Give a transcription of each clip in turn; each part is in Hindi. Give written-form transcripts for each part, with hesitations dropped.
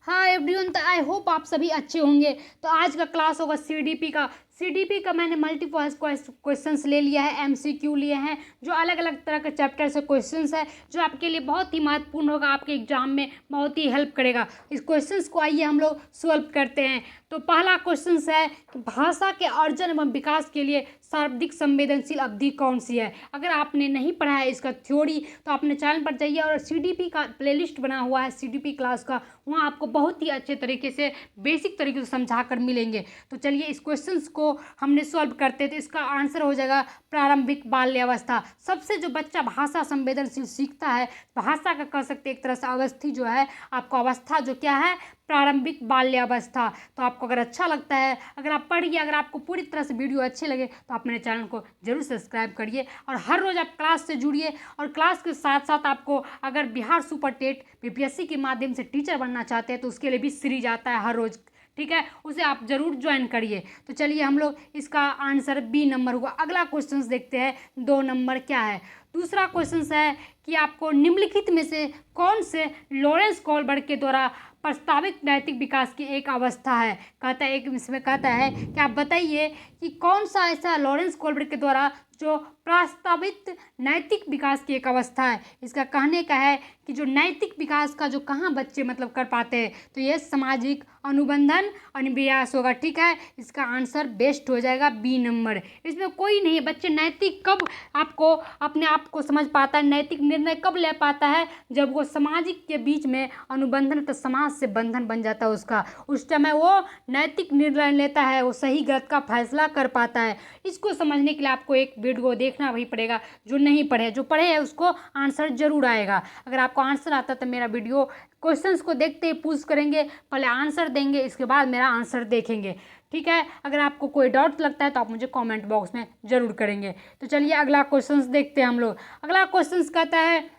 हाँ एवरीवन, तो आई होप आप सभी अच्छे होंगे। तो आज का क्लास होगा सीडीपी का मैंने मल्टीपल क्वेश्चंस ले लिया है, एमसीक्यू लिए हैं, जो अलग अलग तरह के चैप्टर से क्वेश्चंस है, जो आपके लिए बहुत ही महत्वपूर्ण होगा, आपके एग्जाम में बहुत ही हेल्प करेगा। इस क्वेश्चंस को आइए हम लोग सॉल्व करते हैं। तो पहला क्वेश्चन है कि भाषा के अर्जन एवं विकास के लिए सर्वाधिक संवेदनशील अवधि कौन सी है। अगर आपने नहीं पढ़ा है इसका थ्योरी तो अपने चैनल पर जाइए और सीडीपी का प्लेलिस्ट बना हुआ है सीडीपी क्लास का, वहाँ आपको बहुत ही अच्छे तरीके से बेसिक तरीके से समझा कर मिलेंगे। तो चलिए इस क्वेश्चंस को हमने सॉल्व करते हैं। तो इसका आंसर हो जाएगा प्रारंभिक बाल्यावस्था। सबसे जो बच्चा भाषा संवेदनशील सीखता है, भाषा का कह सकते हैं एक तरह से अवस्थी जो है आपको अवस्था जो क्या है, प्रारंभिक बाल्यावस्था। तो आपको अगर अच्छा लगता है, अगर आप पढ़िए, अगर आपको पूरी तरह से वीडियो अच्छे लगे तो आप मेरे चैनल को जरूर सब्सक्राइब करिए और हर रोज़ आप क्लास से जुड़िए। और क्लास के साथ साथ आपको अगर बिहार सुपर टेट बीपीएससी के माध्यम से टीचर बनना चाहते हैं तो उसके लिए भी सीरीज आता है हर रोज़, ठीक है, उसे आप जरूर ज्वाइन करिए। तो चलिए हम लोग इसका आंसर बी नंबर होगा। अगला क्वेश्चन देखते हैं 2 नंबर क्या है। दूसरा क्वेश्चन है कि आपको निम्नलिखित में से कौन से लॉरेंस कोलबर्ग के द्वारा प्रस्तावित नैतिक विकास की एक अवस्था है। कहता है, एक इसमें कहता है कि आप बताइए कि कौन सा ऐसा लॉरेंस कोलबर्ग के द्वारा जो प्रस्तावित नैतिक विकास की एक अवस्था है। इसका कहने का है कि जो नैतिक विकास का जो कहाँ बच्चे मतलब कर पाते हैं, तो ये सामाजिक अनुबंधन अनुवियास होगा, ठीक है। इसका आंसर बेस्ट हो जाएगा बी नंबर। इसमें कोई नहीं है, बच्चे नैतिक कब आपको अपने आप को समझ पाता है, नैतिक निर्णय कब ले पाता है, जब वो सामाजिक के बीच में अनुबंधन तो समाज से बंधन बन जाता है उसका, उस समय वो नैतिक निर्णय लेता है, वो सही गलत का फैसला कर पाता है। इसको समझने के लिए आपको एक वीडियो देखना भी पड़ेगा। जो नहीं पढ़े, जो पढ़े हैं उसको आंसर जरूर आएगा। अगर आपको आंसर आता तो मेरा वीडियो क्वेश्चंस को देखते ही पूछ करेंगे, पहले आंसर देंगे, इसके बाद मेरा आंसर देखेंगे, ठीक है। अगर आपको कोई डाउट लगता है तो आप मुझे कमेंट बॉक्स में जरूर करेंगे। तो चलिए अगला क्वेश्चंस देखते हैं हम लोग। अगला क्वेश्चंस कहता है,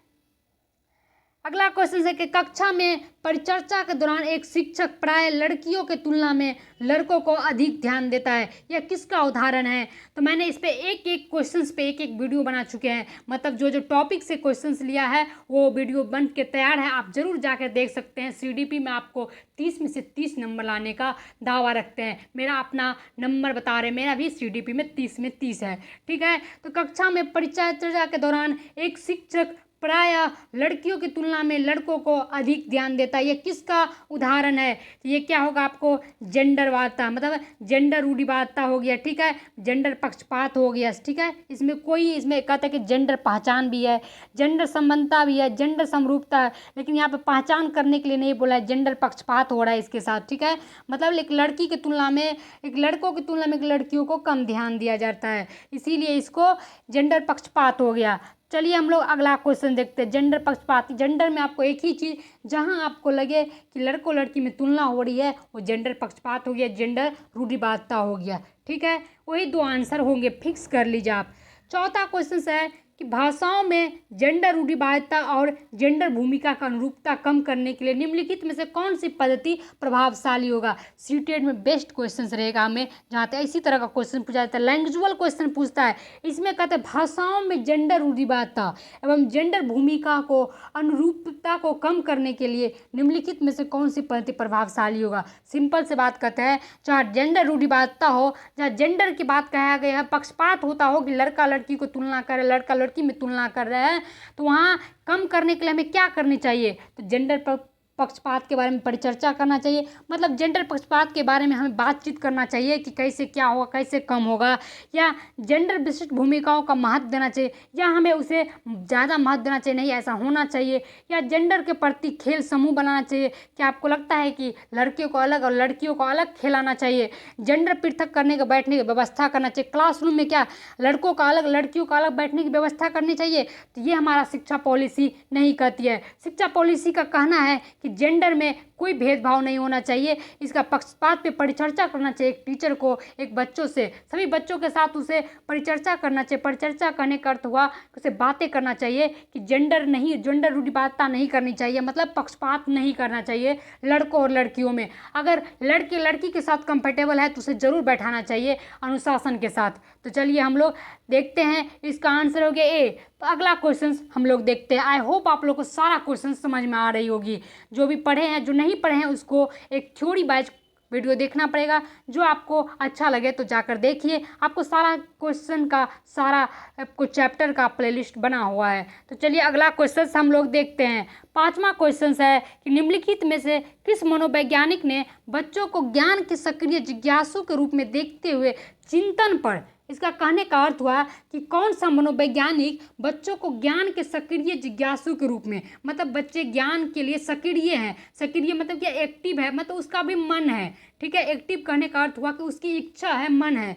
अगला क्वेश्चन है कि कक्षा में परिचर्चा के दौरान एक शिक्षक प्राय लड़कियों के तुलना में लड़कों को अधिक ध्यान देता है, यह किसका उदाहरण है। तो मैंने इस पे एक एक क्वेश्चंस पे एक एक वीडियो बना चुके हैं, मतलब जो जो टॉपिक से क्वेश्चंस लिया है वो वीडियो बन के तैयार है, आप जरूर जाकर देख सकते हैं। सीडीपी में आपको 30 में से 30 नंबर लाने का दावा रखते हैं, मेरा अपना नंबर बता रहे, मेरा भी सीडीपी में 30 में 30 है, ठीक है। तो कक्षा में परिचर्चा के दौरान एक शिक्षक प्राय लड़कियों की तुलना में लड़कों को अधिक ध्यान देता है, ये किसका उदाहरण है। ये क्या होगा, आपको जेंडरवादिता मतलब जेंडर रूढ़िवादिता हो गया, ठीक है, जेंडर पक्षपात हो गया, ठीक है। इसमें कोई, इसमें कहता है कि जेंडर पहचान भी है, जेंडर समानता भी है, जेंडर समरूपता है, लेकिन यहाँ पे पहचान करने के लिए नहीं बोला है, जेंडर पक्षपात हो रहा है इसके साथ, ठीक है। मतलब एक लड़की की तुलना में, एक लड़कों की तुलना में एक लड़कियों को कम ध्यान दिया जाता है, इसीलिए इसको जेंडर पक्षपात हो गया। चलिए हम लोग अगला क्वेश्चन देखते हैं। जेंडर पक्षपात, जेंडर में आपको एक ही चीज़, जहां आपको लगे कि लड़कों लड़की में तुलना हो रही है वो जेंडर पक्षपात हो गया, जेंडर रूढ़िवादिता हो गया, ठीक है। वही 2 आंसर होंगे, फिक्स कर लीजिए आप। चौथा क्वेश्चन है कि भाषाओं में जेंडर रूढ़िवादिता और जेंडर भूमिका का अनुरूपता कम करने के लिए निम्नलिखित में से कौन सी पद्धति प्रभावशाली होगा। सीटेट में बेस्ट क्वेश्चन रहेगा, हमें जहाँ तक इसी तरह का क्वेश्चन पूछा जाता है, लैंग्वेजुअल क्वेश्चन पूछता है। इसमें कहते हैं भाषाओं में जेंडर रूढ़िवादिता एवं जेंडर भूमिका को अनुरूपता को कम करने के लिए निम्नलिखित में से कौन सी पद्धति प्रभावशाली होगा। सिंपल से बात कहते हैं, चाहे जेंडर रूढ़िवादिता हो, चाहे जेंडर की बात कहा गया है, पक्षपात होता हो कि लड़का लड़की को तुलना करे, लड़का लड़की में तुलना कर रहे हैं, तो वहाँ कम करने के लिए हमें क्या करनी चाहिए, तो जेंडर पक्षपात के बारे में परिचर्चा करना चाहिए, मतलब जेंडर पक्षपात के बारे में हमें बातचीत करना चाहिए कि कैसे क्या होगा, कैसे कम होगा, या जेंडर विशिष्ट भूमिकाओं का महत्व देना चाहिए, या हमें उसे ज़्यादा महत्व देना चाहिए, नहीं ऐसा होना चाहिए, या जेंडर के प्रति खेल समूह बनाना चाहिए। क्या आपको लगता है कि लड़कियों को अलग और लड़कियों को अलग खिलाना चाहिए, जेंडर पृथक करने के बैठने की व्यवस्था करना चाहिए, क्लासरूम में क्या लड़कों का अलग लड़कियों का अलग बैठने की व्यवस्था करनी चाहिए। तो ये हमारा शिक्षा पॉलिसी नहीं कहती है। शिक्षा पॉलिसी का कहना है कि जेंडर में कोई भेदभाव नहीं होना चाहिए, इसका पक्षपात पे परिचर्चा करना चाहिए। एक टीचर को एक बच्चों से, सभी बच्चों के साथ उसे परिचर्चा करना चाहिए। परिचर्चा करने का अर्थ हुआ उसे बातें करना चाहिए कि जेंडर नहीं, जेंडर रूढ़िवादिता नहीं करनी चाहिए, मतलब पक्षपात नहीं करना चाहिए लड़कों और लड़कियों में। अगर लड़के लड़की के साथ कंफर्टेबल है तो उसे ज़रूर बैठाना चाहिए अनुशासन के साथ। तो चलिए हम लोग देखते हैं, इसका आंसर हो गया ए। तो अगला क्वेश्चन हम लोग देखते हैं। आई होप आप लोग को सारा क्वेश्चन समझ में आ रही होगी। जो भी पढ़े हैं, जो नहीं पढ़े हैं उसको एक थ्योरी वाइज वीडियो देखना पड़ेगा। जो आपको अच्छा लगे तो जाकर देखिए, आपको सारा क्वेश्चन का सारा आपको चैप्टर का प्लेलिस्ट बना हुआ है। तो चलिए अगला क्वेश्चन हम लोग देखते हैं। 5वां क्वेश्चन है कि निम्नलिखित में से किस मनोवैज्ञानिक ने बच्चों को ज्ञान के सक्रिय जिज्ञासु के रूप में देखते हुए चिंतन पर, इसका कहने का अर्थ हुआ कि कौन सा मनोवैज्ञानिक बच्चों को ज्ञान के सक्रिय जिज्ञासु के रूप में, मतलब बच्चे ज्ञान के लिए सक्रिय हैं, सक्रिय मतलब क्या एक्टिव है, मतलब उसका भी मन है, ठीक है। एक्टिव कहने का अर्थ हुआ कि उसकी इच्छा है, मन है,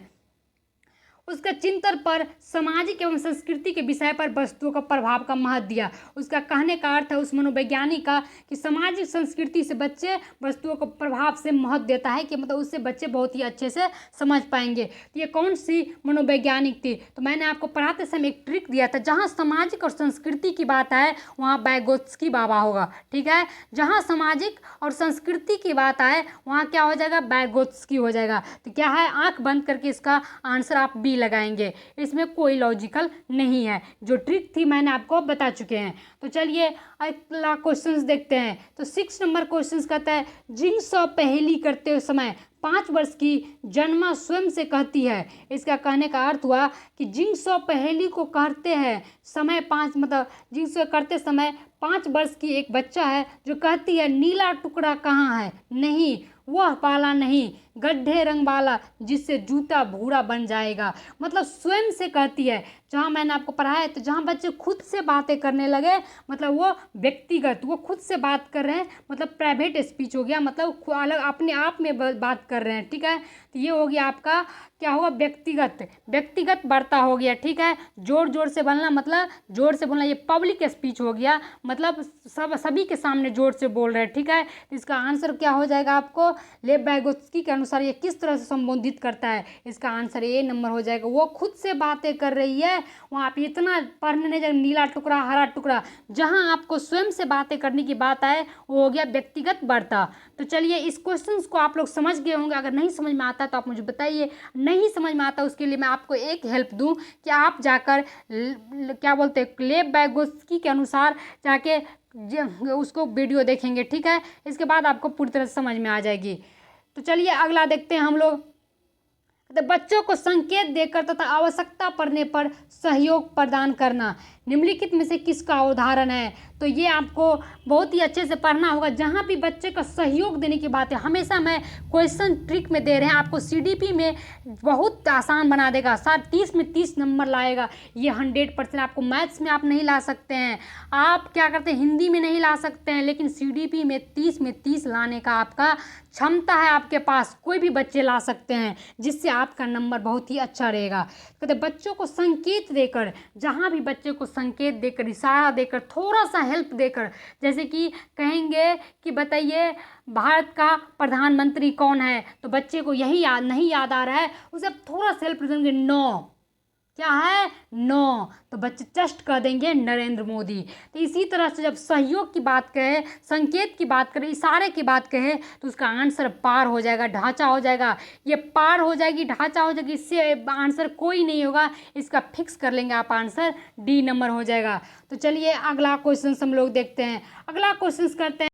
उसका चिंतन पर सामाजिक एवं संस्कृति के विषय पर वस्तुओं का प्रभाव का महत्व दिया। उसका कहने का अर्थ है उस मनोवैज्ञानिक का कि सामाजिक संस्कृति से बच्चे वस्तुओं को प्रभाव से महत्व देता है, कि मतलब उससे बच्चे बहुत ही अच्छे से समझ पाएंगे। तो ये कौन सी मनोवैज्ञानिक थी? तो मैंने आपको पढ़ाते समय एक ट्रिक दिया था, जहाँ सामाजिक और संस्कृति की बात आए वहाँ वाइगोत्स्की बाबा होगा, ठीक है। जहाँ सामाजिक और संस्कृति की बात आए वहाँ क्या हो जाएगा? वाइगोत्स्की हो जाएगा। तो क्या है, आंख बंद करके इसका आंसर आप बी लगाएंगे, इसमें कोई लॉजिकल नहीं है। जो ट्रिक थी मैंने आपको बता चुके हैं। तो चलिए अगला क्वेश्चंस देखते हैं। तो 6 नंबर क्वेश्चंस कहता है, जिंगसॉ पहेली करते हुए समय 5 वर्ष की जन्मा स्वयं से कहती है। इसका कहने का अर्थ हुआ कि जिंगसॉ पहेली को करते हैं समय 5, मतलब जिंगसॉ करते समय 5 वर्ष की एक बच्चा है जो कहती है नीला टुकड़ा कहाँ है? नहीं, वह पाला नहीं, गड्ढे रंग वाला जिससे जूता भूरा बन जाएगा। मतलब स्वयं से कहती है। जहाँ मैंने आपको पढ़ाया है, तो जहाँ बच्चे खुद से बातें करने लगे मतलब वो व्यक्तिगत, वो खुद से बात कर रहे हैं, मतलब प्राइवेट स्पीच हो गया, मतलब अलग अपने आप में बात कर रहे हैं, ठीक है। तो ये हो गया आपका क्या होगा? व्यक्तिगत, व्यक्तिगत वार्ता हो गया, ठीक है। जोर जोर से बोलना, मतलब जोर से बोलना, ये पब्लिक स्पीच हो गया, मतलब सभी के सामने जोर से बोल रहे हैं, ठीक है। तो इसका आंसर क्या हो जाएगा आपको? लेव वाइगोत्स्की के अनुसार ये किस तरह से संबोधित करता है? इसका आंसर ए नंबर हो जाएगा। वो खुद से बातें कर रही है, वहाँ आप इतना पढ़ने नहीं जाएगा नीला टुकड़ा हरा टुकड़ा। जहाँ आपको स्वयं से बातें करने की बात आए वो हो गया व्यक्तिगत वार्ता। तो चलिए इस क्वेश्चन को आप लोग समझ गए होंगे। अगर नहीं समझ में आता तो आप मुझे बताइए, नहीं समझ में आता उसके लिए मैं आपको एक हेल्प दूं कि आप जाकर क्या बोलते हैं, लेव वाइगोत्स्की के अनुसार जाके उसको वीडियो देखेंगे, ठीक है। इसके बाद आपको पूरी तरह से समझ में आ जाएगी। तो चलिए अगला देखते हैं हम लोग। तो बच्चों को संकेत देकर तथा आवश्यकता पड़ने पर सहयोग प्रदान करना निम्नलिखित में से किसका उदाहरण है? तो ये आपको बहुत ही अच्छे से पढ़ना होगा। जहाँ भी बच्चे का सहयोग देने की बात है, हमेशा मैं क्वेश्चन ट्रिक में दे रहे हैं आपको, सीडीपी में बहुत आसान बना देगा, 30 में 30 नंबर लाएगा ये 100%। आपको मैथ्स में आप नहीं ला सकते हैं, आप क्या करते हैं हिंदी में नहीं ला सकते हैं, लेकिन सीडीपी में 30 में 30 लाने का आपका क्षमता है आपके पास, कोई भी बच्चे ला सकते हैं, जिससे आपका नंबर बहुत ही अच्छा रहेगा। कहते बच्चों को संकेत देकर, जहाँ भी बच्चे को संकेत देकर, इशारा देकर, थोड़ा सा हेल्प देकर, जैसे कि कहेंगे कि बताइए भारत का प्रधानमंत्री कौन है, तो बच्चे को यही याद नहीं याद आ रहा है, उसे थोड़ा सा हेल्प देंगे, नो क्या है? नो, तो बच्चे जस्ट कह देंगे नरेंद्र मोदी। तो इसी तरह से जब सहयोग की बात करें, संकेत की बात करें, इशारे की बात कहें, तो उसका आंसर पार हो जाएगा, ढांचा हो जाएगा। ये पार हो जाएगी, ढांचा हो जाएगी, इससे आंसर कोई नहीं होगा, इसका फिक्स कर लेंगे आप, आंसर डी नंबर हो जाएगा। तो चलिए अगला क्वेश्चन हम लोग देखते हैं। अगला क्वेश्चन करते हैं,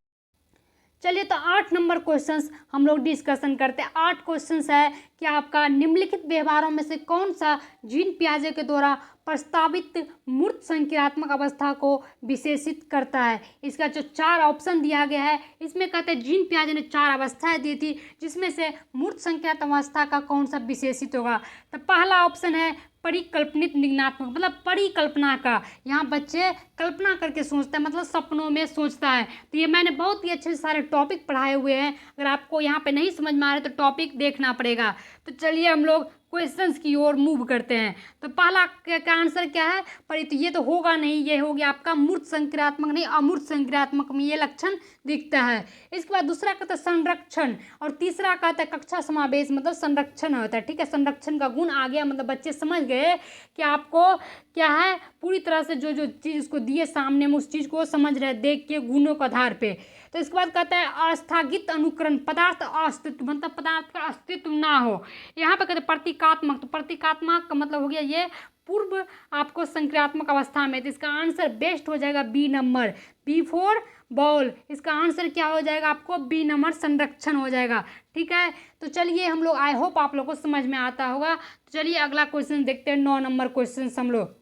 चलिए तो 8 नंबर क्वेश्चंस हम लोग डिस्कशन करते हैं। 8 क्वेश्चंस है कि आपका निम्नलिखित व्यवहारों में से कौन सा जीन पियाजे के द्वारा प्रस्तावित मूर्त संक्रियात्मक अवस्था को विशेषित करता है? इसका जो 4 ऑप्शन दिया गया है, इसमें कहते हैं जीन पियाजे ने 4 अवस्थाएं दी थी, जिसमें से मूर्त संक्रियात्मक अवस्था का कौन सा विशेषित होगा? तो पहला ऑप्शन है परिकल्पनित निगनात्मक, मतलब परिकल्पना का। यहाँ बच्चे कल्पना करके सोचता है, मतलब सपनों में सोचता है। तो ये मैंने बहुत ही अच्छे से सारे टॉपिक पढ़ाए हुए हैं, अगर आपको यहाँ पे नहीं समझ में आ रहे तो टॉपिक देखना पड़ेगा। तो चलिए हम लोग क्वेश्चंस की ओर मूव करते हैं। तो पहला का आंसर क्या है? पर तो ये तो होगा नहीं, ये हो गया आपका मूर्त संक्रियात्मक नहीं, अमूर्त संक्रियात्मक में ये लक्षण दिखता है। इसके बाद दूसरा कहता है संरक्षण, और तीसरा कहता है कक्षा समावेश, मतलब संरक्षण होता है, ठीक है। संरक्षण का गुण आ गया, मतलब बच्चे समझ गए कि आपको क्या है, पूरी तरह से जो जो चीज़ उसको दिए सामने में उस चीज़ को समझ रहे देख के गुणों के आधार पे। तो इसके बाद कहता है आस्थगित अनुकरण, पदार्थ अस्तित्व, मतलब पदार्थ का अस्तित्व ना हो। यहाँ पे कहते हैं प्रतीकात्मक, तो प्रतीकात्मक का मतलब हो गया ये पूर्व आपको संक्रियात्मक अवस्था में, तो इसका आंसर बेस्ट हो जाएगा B number, B for ball. इसका आंसर क्या हो जाएगा आपको, बी नंबर संरक्षण हो जाएगा। ठीक है, तो चलिए हम लोग, आई होप आप लोग को समझ में आता होगा। तो चलिए अगला क्वेश्चन देखते हैं, 9 नंबर क्वेश्चन हम लोग।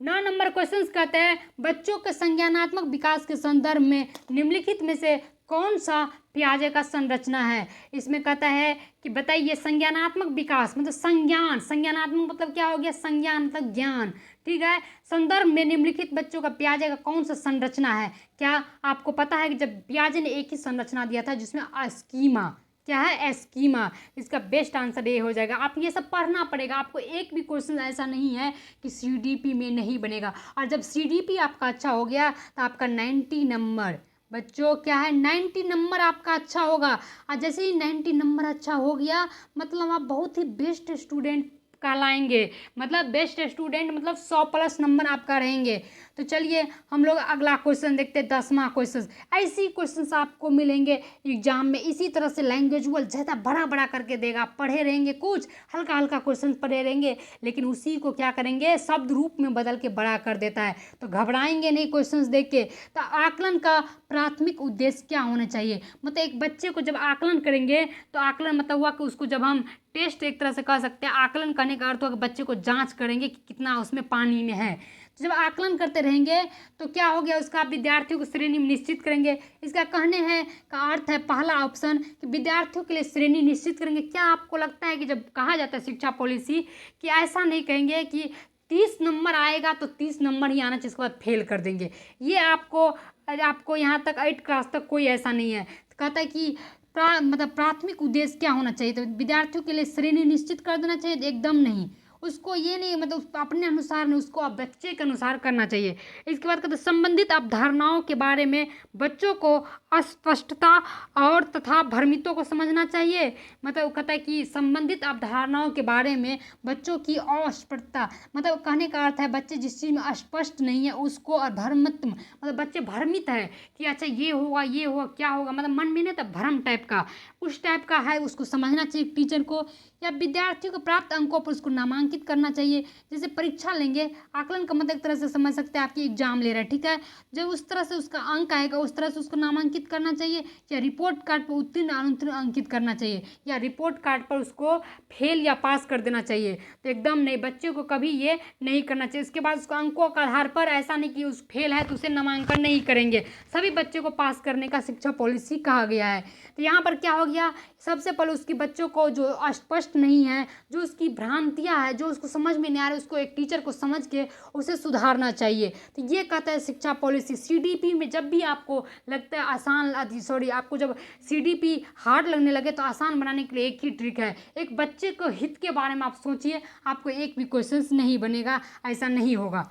9 नंबर क्वेश्चन कहते हैं बच्चों के संज्ञानात्मक विकास के संदर्भ में निम्नलिखित में से कौन सा पियाजे का संरचना है। इसमें कहता है कि बताइए संज्ञानात्मक विकास मतलब संज्ञान, संज्ञानात्मक मतलब क्या हो गया, संज्ञान मतलब ज्ञान। ठीक है, संदर्भ में निम्नलिखित बच्चों का पियाजे का कौन सा संरचना है। क्या आपको पता है कि जब पियाजे ने एक ही संरचना दिया था जिसमें स्कीमा, क्या है, एस्कीमा। इसका बेस्ट आंसर ये हो जाएगा। आप ये सब पढ़ना पड़ेगा, आपको एक भी क्वेश्चन ऐसा नहीं है कि सीडीपी में नहीं बनेगा। और जब सीडीपी आपका अच्छा हो गया तो आपका 90 नंबर बच्चों क्या है, 90 नंबर आपका अच्छा होगा। और जैसे ही 90 नंबर अच्छा हो गया मतलब आप बहुत ही बेस्ट स्टूडेंट कहलाएंगे, मतलब बेस्ट स्टूडेंट मतलब 100+ नंबर आपका रहेंगे। तो चलिए हम लोग अगला क्वेश्चन देखते हैं, 10वां क्वेश्चन। ऐसी क्वेश्चन आपको मिलेंगे एग्जाम में, इसी तरह से लैंग्वेजुअल ज़्यादा बड़ा बड़ा करके देगा। आप पढ़े रहेंगे, कुछ हल्का हल्का क्वेश्चन पढ़े रहेंगे, लेकिन उसी को क्या करेंगे, शब्द रूप में बदल के बड़ा कर देता है। तो घबराएंगे नहीं क्वेश्चन देख के। तो आकलन का प्राथमिक उद्देश्य क्या होना चाहिए, मतलब एक बच्चे को जब आकलन करेंगे तो आकलन मतलब हुआ कि उसको जब हम टेस्ट एक तरह से कह सकते हैं, आकलन करने का अर्थ हुआ कि बच्चे को जांच करेंगे कि कितना उसमें पानी में है। तो जब आकलन करते रहेंगे तो क्या हो गया, उसका विद्यार्थियों को श्रेणी में निश्चित करेंगे। इसका कहने हैं का अर्थ है पहला ऑप्शन कि विद्यार्थियों के लिए श्रेणी निश्चित करेंगे। क्या आपको लगता है कि जब कहा जाता है शिक्षा पॉलिसी कि ऐसा नहीं कहेंगे कि 30 नंबर आएगा तो 30 नंबर ही आना चाहिए, इसके बाद फेल कर देंगे। ये आपको यहाँ तक 8 क्लास तक कोई ऐसा नहीं है। तो कहता है कि मतलब प्राथमिक उद्देश्य क्या होना चाहिए, तो विद्यार्थियों के लिए श्रेणी निश्चित कर देना चाहिए, एकदम नहीं। उसको ये नहीं मतलब अपने अनुसार नहीं, उसको आप बच्चे के अनुसार करना चाहिए। इसके बाद कहते हैं संबंधित अवधारणाओं के बारे में बच्चों को अस्पष्टता और तथा भ्रमितों को समझना चाहिए। मतलब कहता है कि संबंधित अवधारणाओं के बारे में बच्चों की अस्पष्टता मतलब कहने का अर्थ है बच्चे जिस चीज़ में अस्पष्ट नहीं है उसको, और भ्रमित मतलब बच्चे भ्रमित है कि अच्छा ये होगा क्या होगा, मतलब मन में नहीं तो भ्रम टाइप का, उस टाइप का है, उसको समझना चाहिए टीचर को। या विद्यार्थियों को प्राप्त अंकों पर उसको नामांकित करना चाहिए। जैसे परीक्षा लेंगे, आकलन का मतलब एक तरह से समझ सकते हैं आपकी एग्जाम ले रहा है, ठीक है, जब उस तरह से उसका अंक आएगा उस तरह से उसको नामांकित करना चाहिए। या रिपोर्ट कार्ड पर उत्तीर्ण अनुत्तीर्ण अंकित करना चाहिए, या रिपोर्ट कार्ड पर उसको फेल या पास कर देना चाहिए। तो एकदम नहीं, बच्चे को कभी ये नहीं करना चाहिए। इसके बाद उसको अंकों के आधार पर ऐसा नहीं कि उस फेल है तो उसे नामांकन नहीं करेंगे, सभी बच्चे को पास करने का शिक्षा पॉलिसी कहा गया है। तो यहाँ पर क्या हो गया, सबसे पहले उसकी बच्चों को जो अस्पष्ट नहीं है, जो उसकी भ्रांतियाँ है, जो उसको समझ में नहीं आ रहा है, उसको एक टीचर को समझ के उसे सुधारना चाहिए। तो ये कहता है शिक्षा पॉलिसी। सीडीपी में जब भी आपको लगता है आसान, आपको जब सीडीपी हार्ड लगने लगे तो आसान बनाने के लिए एक ही ट्रिक है, एक बच्चे को हित के बारे में आप सोचिए, आपको एक भी क्वेश्चन नहीं बनेगा, ऐसा नहीं होगा।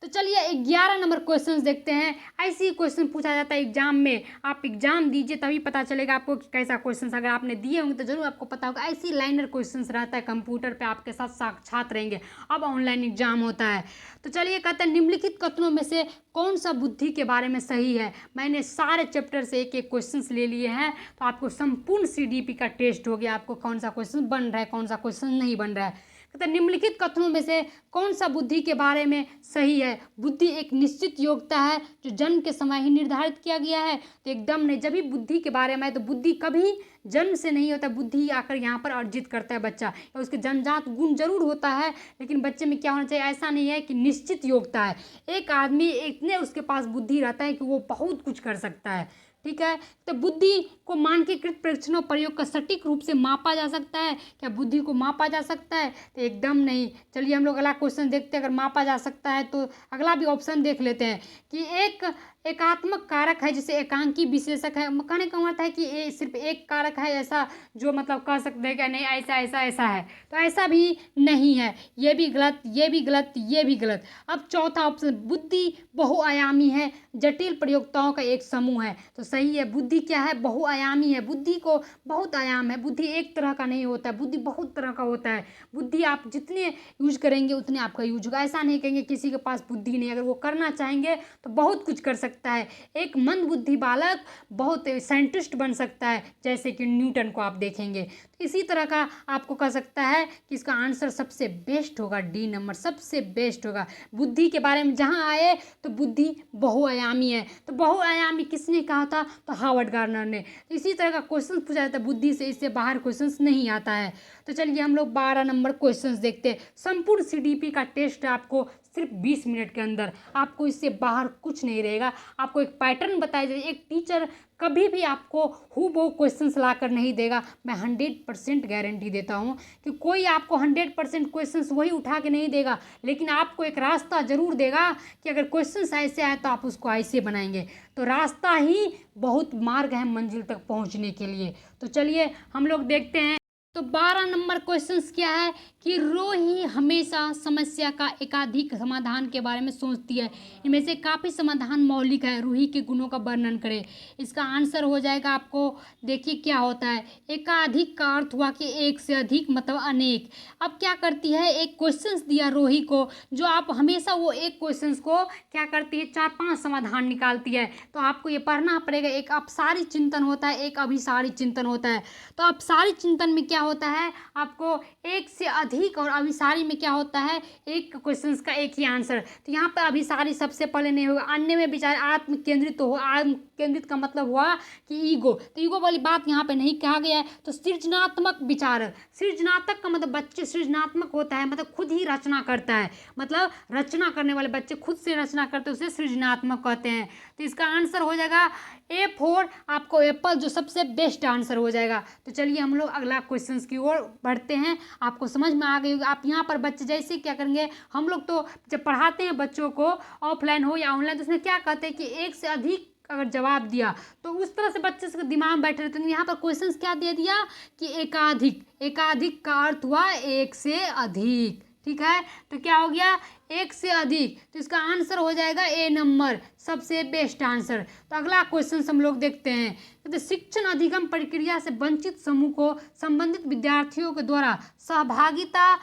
तो चलिए 11 नंबर क्वेश्चन देखते हैं। ऐसे ही क्वेश्चन पूछा जाता है एग्जाम में, आप एग्जाम दीजिए तभी पता चलेगा आपको कि कैसा क्वेश्चन, अगर आपने दिए होंगे तो जरूर आपको पता होगा। ऐसी लाइनर क्वेश्चन रहता है, कंप्यूटर पे आपके साथ साक्षात रहेंगे, अब ऑनलाइन एग्जाम होता है। तो चलिए कहते हैं निम्नलिखित कथनों में से कौन सा बुद्धि के बारे में सही है। मैंने सारे चैप्टर से एक एक क्वेश्चन ले लिए हैं, तो आपको संपूर्ण सीडीपी का टेस्ट हो गया, आपको कौन सा क्वेश्चन बन रहा है कौन सा क्वेश्चन नहीं बन रहा है। कहते निम्नलिखित कथनों में से कौन सा बुद्धि के बारे में सही है। बुद्धि एक निश्चित योग्यता है जो जन्म के समय ही निर्धारित किया गया है। तो एकदम नहीं, जब भी बुद्धि के बारे में, तो बुद्धि कभी जन्म से नहीं होता, बुद्धि आकर यहाँ पर अर्जित करता है बच्चा, या उसके जन्मजात गुण जरूर होता है, लेकिन बच्चे में क्या होना चाहिए, ऐसा नहीं है कि निश्चित योग्यता है। एक आदमी इतने उसके पास बुद्धि रहता है कि वो बहुत कुछ कर सकता है, ठीक है। तो बुद्धि को मानकीकृत परीक्षणों प्रयोग का सटीक रूप से मापा जा सकता है। क्या बुद्धि को मापा जा सकता है, तो एकदम नहीं। चलिए हम लोग अगला क्वेश्चन देखते हैं, अगर मापा जा सकता है तो अगला भी ऑप्शन देख लेते हैं कि एक एकात्मक कारक है जिसे एकांकी विशेषक है। कहने का मतलब है कि ये सिर्फ एक कारक है ऐसा जो मतलब कह सकते हैं कि नहीं ऐसा ऐसा ऐसा है, तो ऐसा भी नहीं है, ये भी गलत, ये भी गलत, ये भी गलत। अब चौथा ऑप्शन, बुद्धि बहुआयामी है, जटिल प्रयोक्ताओं का एक समूह है, तो सही है। बुद्धि क्या है, बहुआयामी है, बुद्धि को बहुत आयाम है, बुद्धि एक तरह का नहीं होता है, बुद्धि बहुत तरह का होता है। बुद्धि आप जितने यूज करेंगे उतने आपका यूज होगा, ऐसा नहीं कहेंगे किसी के पास बुद्धि नहीं, अगर वो करना चाहेंगे तो बहुत कुछ कर सकते सकता है, एक मंदबुद्धि बालक बहुत साइंटिस्ट बन सकता है, जैसे कि न्यूटन को आप देखेंगे। तो इसी तरह का आपको कह सकता है कि इसका आंसर सबसे बेस्ट होगा डी नंबर, सबसे बेस्ट होगा। बुद्धि के बारे में जहाँ आए तो बुद्धि बहुआयामी है, तो बहुआयामी किसने कहा था? तो हार्वर्ड गार्डनर ने। तो इसी तरह का क्वेश्चन पूछा जाता है बुद्धि से, इससे बाहर क्वेश्चन नहीं आता है। तो चलिए हम लोग 12 नंबर क्वेश्चन देखते हैं। संपूर्ण सीडीपी का टेस्ट आपको सिर्फ 20 मिनट के अंदर, आपको इससे बाहर कुछ नहीं रहेगा। आपको एक पैटर्न बताया जाए, एक टीचर कभी भी आपको हूबहू क्वेश्चंस ला कर नहीं देगा। मैं 100% गारंटी देता हूँ कि कोई आपको 100% क्वेश्चंस वही उठा के नहीं देगा, लेकिन आपको एक रास्ता जरूर देगा कि अगर क्वेश्चंस ऐसे आए तो आप उसको ऐसे बनाएंगे। तो रास्ता ही बहुत मार्ग है मंजिल तक पहुँचने के लिए। तो चलिए हम लोग देखते हैं। तो 12 नंबर क्वेश्चंस क्या है कि रोही हमेशा समस्या का एकाधिक समाधान के बारे में सोचती है। इनमें से काफ़ी समाधान मौलिक है। रूही के गुणों का वर्णन करें। इसका आंसर हो जाएगा आपको, देखिए क्या होता है। एकाधिक का अर्थ हुआ कि एक से अधिक, मतलब अनेक। अब क्या करती है, एक क्वेश्चंस दिया रोही को, जो आप हमेशा वो एक क्वेश्चंस को क्या करती है, 4-5 समाधान निकालती है। तो आपको ये पढ़ना पड़ेगा। एक अपसारी चिंतन होता है, एक अभिसारी चिंतन होता है। तो अपसारी चिंतन में क्या होता है, आपको एक से अधिक, और अभिसारी में क्या होता है, एक क्वेश्चंस का एक ही आंसर। तो यहाँ पर अभिसारी सबसे पहले नहीं होगा, अन्य में विचार आत्म केंद्रित हो। आत्म केंद्रित का मतलब हुआ कि ईगो, तो ईगो वाली बात यहाँ पे नहीं कहा गया है। तो सृजनात्मक विचार, सृजनात्मक का मतलब बच्चे सृजनात्मक होता है, मतलब खुद ही रचना करता है, मतलब रचना करने वाले बच्चे खुद से रचना करते हैं, उसे सृजनात्मक कहते हैं। तो इसका आंसर हो जाएगा A4, आपको एप्पल जो सबसे बेस्ट आंसर हो जाएगा। तो चलिए हम लोग अगला क्वेश्चंस की ओर बढ़ते हैं। आपको समझ में आ गई होगी। आप यहाँ पर बच्चे जैसे क्या करेंगे, हम लोग तो जब पढ़ाते हैं बच्चों को ऑफलाइन हो या ऑनलाइन, तो उसमें क्या कहते हैं कि एक से अधिक अगर जवाब दिया तो उस तरह से बच्चे से दिमाग में बैठे रहते हैं। यहाँ पर क्वेश्चंस क्या दे दिया कि एकाधिक, एकाधिक का अर्थ हुआ एक से अधिक, ठीक है। तो क्या हो गया, एक से अधिक। तो इसका आंसर हो जाएगा A नंबर, सबसे बेस्ट आंसर। तो अगला क्वेश्चन हम लोग देखते हैं। तो शिक्षण अधिगम प्रक्रिया से वंचित समूह को संबंधित विद्यार्थियों के द्वारा सहभागिता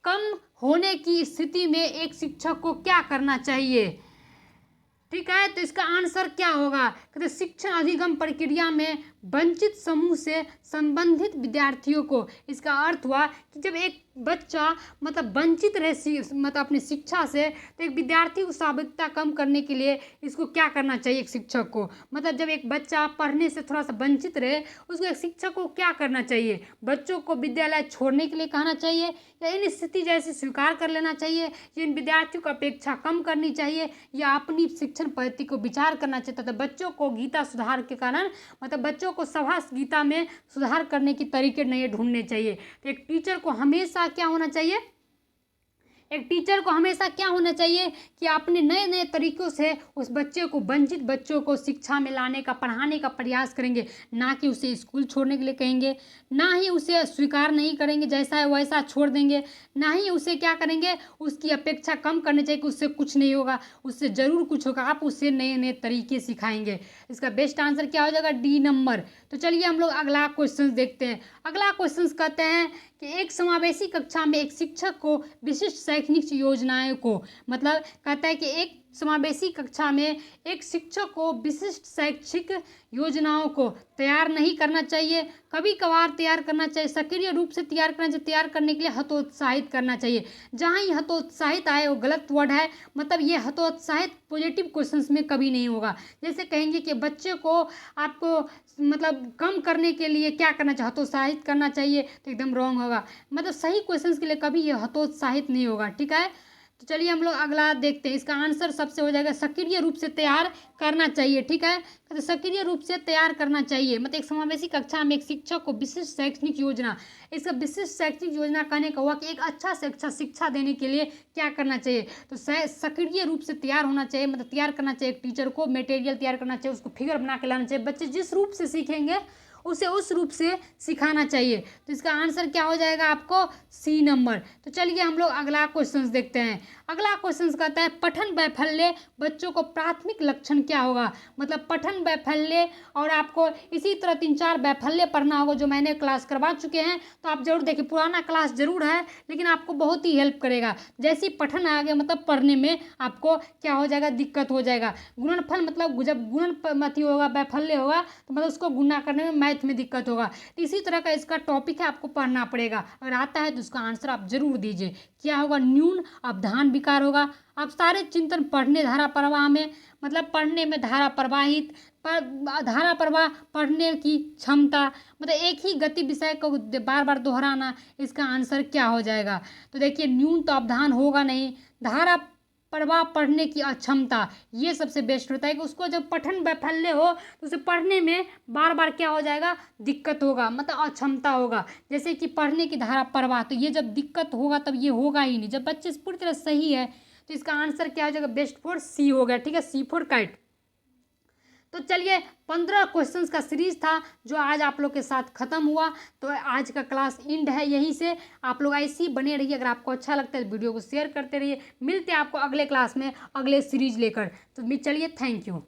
कम होने की स्थिति में एक शिक्षक को क्या करना चाहिए, ठीक है। तो इसका आंसर क्या होगा, कहते शिक्षण अधिगम प्रक्रिया में वंचित समूह से संबंधित विद्यार्थियों को, इसका अर्थ हुआ कि जब एक बच्चा मतलब वंचित रहे मतलब अपनी शिक्षा से, तो एक विद्यार्थी को सहभागिता कम करने के लिए इसको क्या करना चाहिए एक शिक्षक को, मतलब जब एक बच्चा पढ़ने से थोड़ा सा वंचित रहे, उसको एक शिक्षक को क्या करना चाहिए, बच्चों को विद्यालय छोड़ने के लिए कहना चाहिए, या इन स्थिति जैसे स्वीकार कर लेना चाहिए, या इन विद्यार्थियों को अपेक्षा कम करनी चाहिए, या अपनी शिक्षण पद्धति को विचार करना चाहिए। तो बच्चों को गीता सुधार के कारण, मतलब बच्चों को सभा गीता में सुधार करने की तरीके नए ढूंढने चाहिए। तो एक टीचर को हमेशा क्या होना चाहिए, एक टीचर को हमेशा क्या होना चाहिए कि अपने नए नए तरीक़ों से उस बच्चे को, वंचित बच्चों को शिक्षा में लाने का, पढ़ाने का प्रयास करेंगे, ना कि उसे स्कूल छोड़ने के लिए कहेंगे, ना ही उसे स्वीकार नहीं करेंगे जैसा है वैसा छोड़ देंगे, ना ही उसे क्या करेंगे, उसकी अपेक्षा कम करनी चाहिए कि उससे कुछ नहीं होगा, उससे ज़रूर कुछ होगा। आप उससे नए नए तरीके सिखाएंगे। इसका बेस्ट आंसर क्या हो जाएगा, डी नंबर। तो चलिए हम लोग अगला क्वेश्चन देखते हैं। अगला क्वेश्चन कहते हैं कि एक समावेशी कक्षा में एक शिक्षक को विशिष्ट शैक्षणिक योजनाएं को, मतलब कहता है कि एक समावेशी कक्षा में एक शिक्षक को विशिष्ट शैक्षिक योजनाओं को तैयार नहीं करना चाहिए, कभी कभार तैयार करना चाहिए, सक्रिय रूप से तैयार करना चाहिए, तैयार करने के लिए हतोत्साहित करना चाहिए। जहाँ ये हतोत्साहित आए वो गलत वर्ड है, मतलब ये हतोत्साहित पॉजिटिव क्वेश्चंस में कभी नहीं होगा। जैसे कहेंगे कि बच्चे को आपको मतलब कम करने के लिए क्या करना चाहिए, हतोत्साहित करना चाहिए, तो एकदम रॉन्ग होगा। मतलब सही क्वेश्चंस के लिए कभी ये हतोत्साहित नहीं होगा, ठीक है। तो चलिए हम लोग अगला देखते हैं। इसका आंसर सबसे हो जाएगा सक्रिय रूप से तैयार करना चाहिए, ठीक है। तो सक्रिय रूप से तैयार करना चाहिए, मतलब एक समावेशी कक्षा में एक शिक्षक को विशिष्ट शैक्षणिक योजना, इसका विशिष्ट शैक्षणिक योजना कहने का हुआ कि एक अच्छा से अच्छा शिक्षा देने के लिए क्या करना चाहिए, तो सक्रिय रूप से तैयार होना चाहिए, मतलब तैयार करना चाहिए। एक टीचर को मटेरियल तैयार करना चाहिए, उसको फिगर बना के लाना चाहिए। बच्चे जिस रूप से सीखेंगे उसे उस रूप से सिखाना चाहिए। तो इसका आंसर क्या हो जाएगा आपको सी नंबर। तो चलिए हम लोग अगला क्वेश्चन देखते हैं। अगला क्वेश्चन कहता है पठन वैफल्य बच्चों को प्राथमिक लक्षण क्या होगा। मतलब पठन वैफल्य, और आपको इसी तरह 3-4 वैफल्य पढ़ना होगा जो मैंने क्लास करवा चुके हैं। तो आप जरूर देखिए, पुराना क्लास जरूर है लेकिन आपको बहुत ही हेल्प करेगा। जैसे ही पठन आ गया मतलब पढ़ने में आपको क्या हो जाएगा, दिक्कत हो जाएगा। गुणनफल मतलब जब गुणन अथी होगा, वैफल्य होगा तो मतलब उसको गुणा करने में मैथ में दिक्कत होगा। तो इसी तरह का इसका टॉपिक है, आपको पढ़ना पड़ेगा। अगर आता है तो उसका आंसर आप जरूर दीजिए। क्या होगा, न्यून अवधान विकार होगा। आप सारे चिंतन पढ़ने धारा प्रवाह में, मतलब पढ़ने में धारा प्रवाहित, पर धारा प्रवाह, पढ़ने की क्षमता, मतलब एक ही गति विषय को बार बार दोहराना, इसका आंसर क्या हो जाएगा। तो देखिए न्यून तो अवधान होगा नहीं, धारा प्रवाह पढ़ने की अक्षमता, ये सबसे बेस्ट होता है कि उसको जब पठन वैफल्य हो तो उसे पढ़ने में बार बार क्या हो जाएगा, दिक्कत होगा, मतलब अक्षमता होगा। जैसे कि पढ़ने की धारा प्रवाह, तो ये जब दिक्कत होगा तब ये होगा ही नहीं। जब बच्चे पूरी तरह सही है तो इसका आंसर क्या हो जाएगा, बेस्ट फॉर सी हो गया। ठीक है, सी फॉर काइट। तो चलिए 15 क्वेश्चंस का सीरीज था जो आज आप लोग के साथ खत्म हुआ। तो आज का क्लास एंड है यहीं से। आप लोग ऐसे ही बने रहिए। अगर आपको अच्छा लगता है तो वीडियो को शेयर करते रहिए। मिलते हैं आपको अगले क्लास में अगले सीरीज लेकर। तो चलिए, थैंक यू।